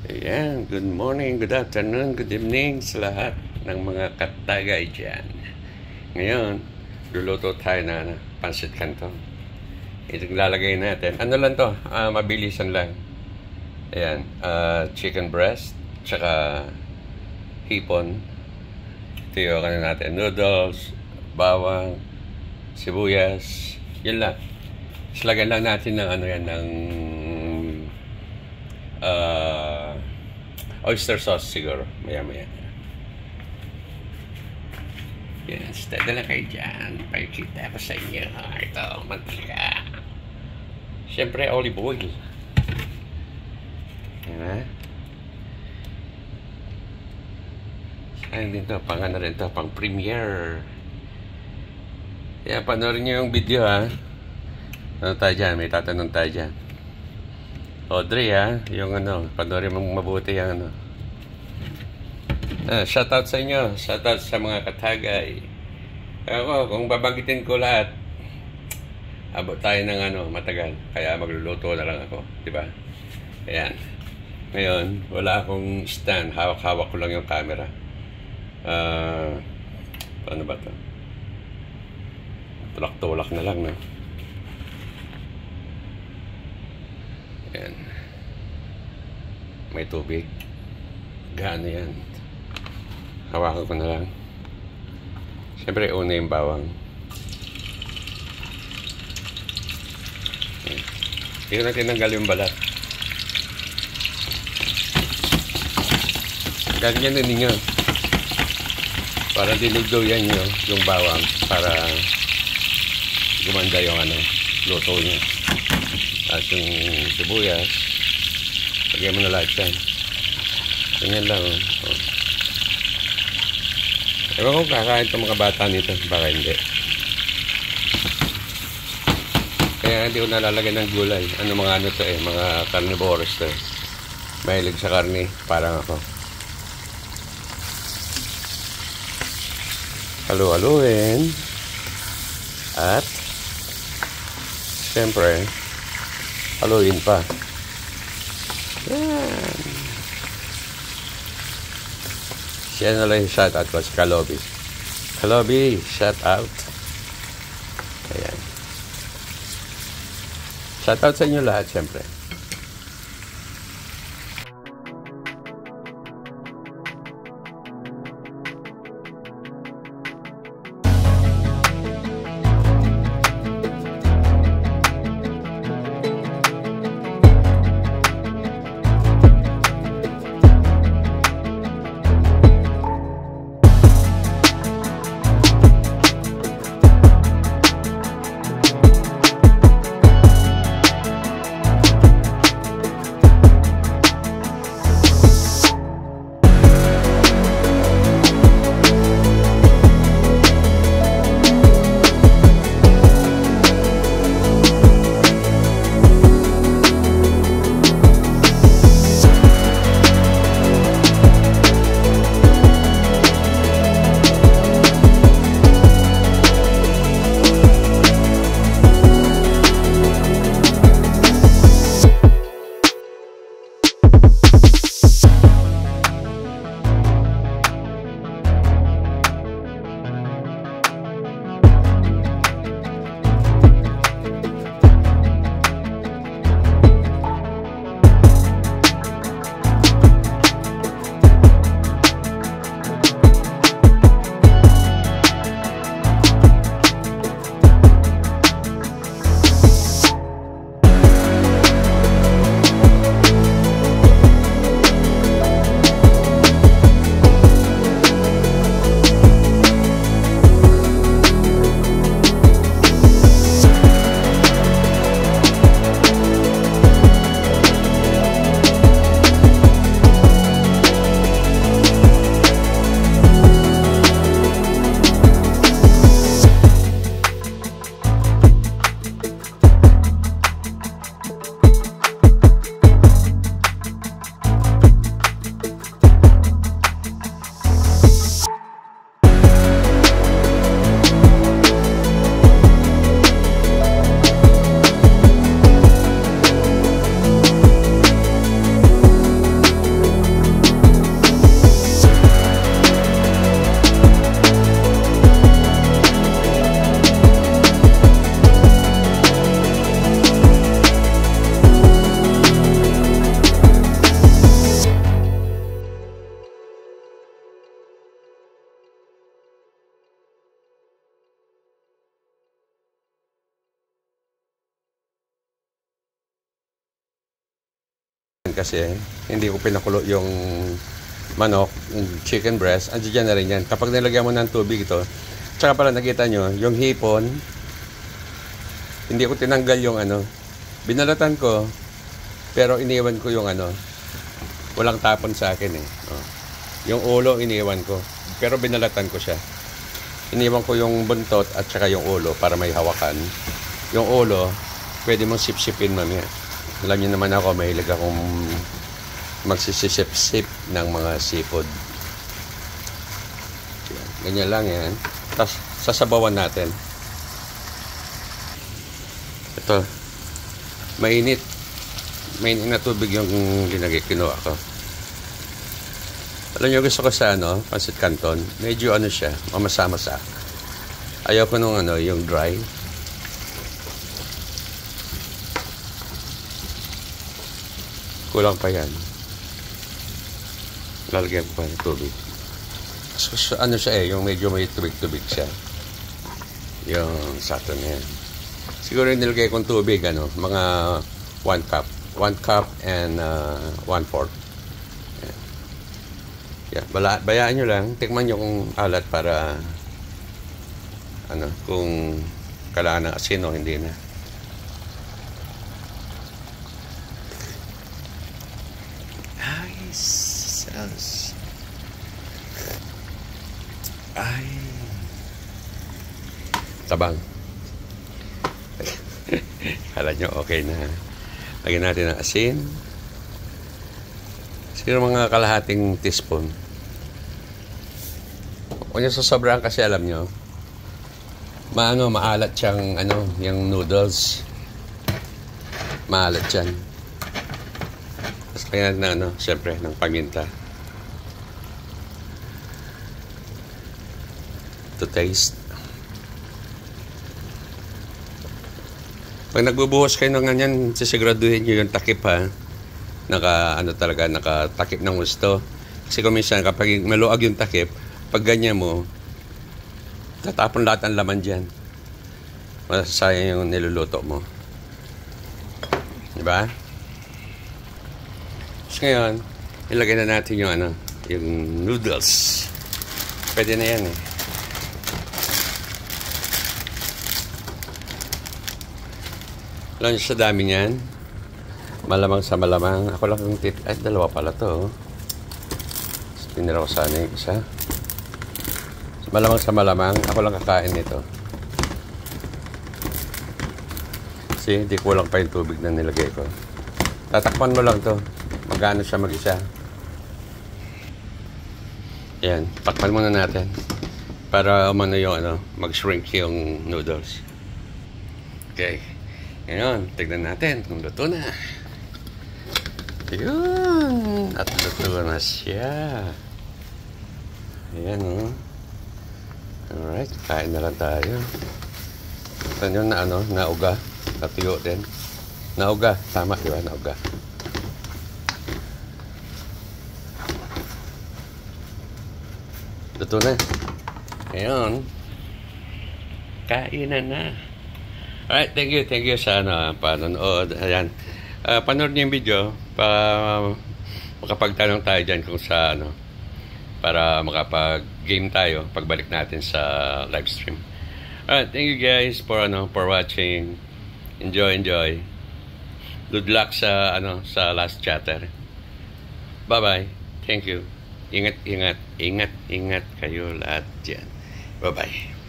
Ayan, good morning, good afternoon, good evening sa lahat ng mga katagay dyan. Ngayon, luluto tayo na pansit canton. Itong lalagay natin. Ano lang to? Mabilisan lang. Ayan, chicken breast, tsaka hipon. Ito yung natin, noodles, bawang, sibuyas, yun lang. Lagyan lang natin ng ng oyster sauce siguro, maya-maya. Yes, dadala kayo dyan. Pakikita ko sa inyo. Ito, mantika. Siyempre, olive oil. Yan. Sayang din ito, pang ano rin ito, pang premiere. Kaya panoorin nyo yung video ha. Ano tayo dyan? May tatanong tayo dyan. Audrey yung panoorin mong mabuti yung shoutout sa inyo, shoutout sa mga katagay. Ako, kung babanggitin ko lahat, abot tayo ng matagal. Kaya magluluto na lang ako, di ba? Ayan. Ngayon, wala akong stand. Hawak-hawak ko lang yung camera. Paano ba to? Tulak-tulak na lang, no? Ayan. May tubig. Gaano yan? Hawakan ko na lang. Siyempre, una yung bawang. Ayan. Hindi ko na tinanggal yung balat. Ganyan din ninyo. Para dinugdoyan nyo yung bawang. Para gumanda yung luto niya. At yung sibuyas, lagyan mo na lahat yan. Ganyan lang. Ewan ko kakain itong mga bata nito. Baka hindi. Kaya hindi ko nalalagay ng gulay. Mga to mga carnivores to Mahilig sa karne. Parang ako. Halu-haluin. At siyempre haluin pa. Yan. Siya na lang yung shout out ko si Kalobi. Kalobi, shout out. Ayan. Shout out sa inyo lahat, siyempre. Kasi hindi ko pinakulo yung manok, yung chicken breast, andiyan na rin yan. Kapag nilagyan mo ng tubig ito, tsaka pala nakita nyo, yung hipon, hindi ko tinanggal yung binalatan ko, pero iniwan ko yung walang tapon sa akin eh. Oh. Yung ulo iniwan ko, pero binalatan ko siya. Iniwan ko yung buntot at saka yung ulo para may hawakan. Yung ulo, pwede mong sip-sipin mamaya. Alam niyo naman ako, mahilig akong magsisip-sip ng mga seafood. Ganyan lang yan. Tapos, sasabawan natin. Ito, mainit. Mainit na tubig yung kinuha ko. Alam niyo, gusto ko sa pancit canton. Medyo siya, mamasa-masa. Ayaw ko nung yung dry. Kulang pa yan. Lalagyan ko pa ng tubig. So, siya yung medyo may tubig-tubig siya. Yung sato na yan. Siguro nilagay kong tubig, mga 1 cup. 1 cup and 1/4. Yan. Bayaan nyo lang. Tikman nyo kung alat para kung kailangan ng asin o hindi na. Sauce. Ay. Tabang. Kala nyo okay na. Lagyan natin ng asin. Siguro mga kalahating teaspoon. Huwag nyo sasobrahan kasi alam nyo, maalat siyang, yung noodles. Maalat yan. Tapos kaya na, syempre, ng paminta. To taste. Pag nagbubuhos kayo ng ganyan, sisiguraduhin nyo yung takip ha. Nakatakip ng gusto. Kasi kung minsan, kapag maluag yung takip, pag ganyan mo, tatapon lahat ang laman dyan. Masasayang yung niluluto mo. Diba? So ngayon, ilagay na natin yung yung noodles. Pwede na yan eh. Alam nyo sa dami niyan, malamang sa malamang. Ako lang yung dalawa pala to. Tinira ko sana yung isa. Malamang sa malamang, ako lang kakain nito. Kasi hindi kulang pa yung tubig na nilagay ko. Tatakpan mo lang to. Magano siya mag-isa. Yan, takpan muna natin. Para yung mag-shrink yung noodles. Okay. Ngayon, tignan natin kung luto na. Yun. At luto na siya. Ayan Alright, kain na lang tayo. Ito nyo nauga. Natuyo din. Nauga. Tama, di ba? Nauga. Luto na. Ngayon, kainan na. Alright, thank you sa panonood. Ayan. Panood niyo yung video para makapagtanong tayo dyan kung sa para makapag-game tayo pagbalik natin sa live stream. Alright, thank you guys for watching. Enjoy. Good luck sa last chatter. Bye-bye. Thank you. Ingat kayo lahat dyan. Bye-bye.